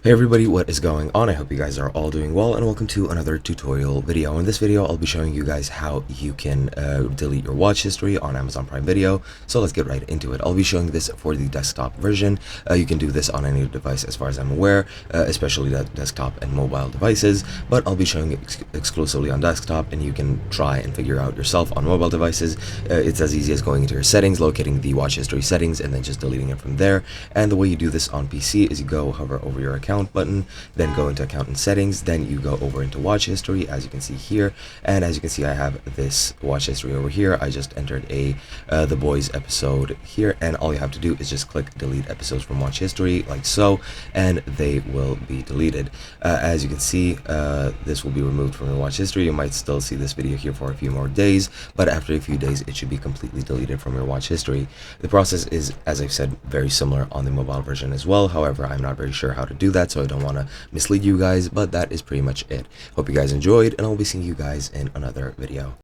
Hey everybody, what is going on? I hope you guys are all doing well, and welcome to another tutorial video. In this video, I'll be showing you guys how you can delete your watch history on Amazon Prime Video. So let's get right into it. I'll be showing this for the desktop version. You can do this on any device as far as I'm aware, especially that desktop and mobile devices, but I'll be showing it exclusively on desktop, and you can try and figure out yourself on mobile devices. It's as easy as going into your settings, locating the watch history settings, and then just deleting it from there. And the way you do this on PC is you go hover over your account button, then go into account and settings, then you go over into watch history, as you can see here. And as you can see, I have this watch history over here. I just entered a The Boys episode here, and all you have to do is just click delete episodes from watch history like so, and they will be deleted. As you can see, this will be removed from your watch history. You might still see this video here for a few more days, but after a few days it should be completely deleted from your watch history. The process is, as I've said, very similar on the mobile version as well. However, I'm not very sure how to do that, so I don't want to mislead you guys, but that is pretty much it. Hope you guys enjoyed, and I'll be seeing you guys in another video.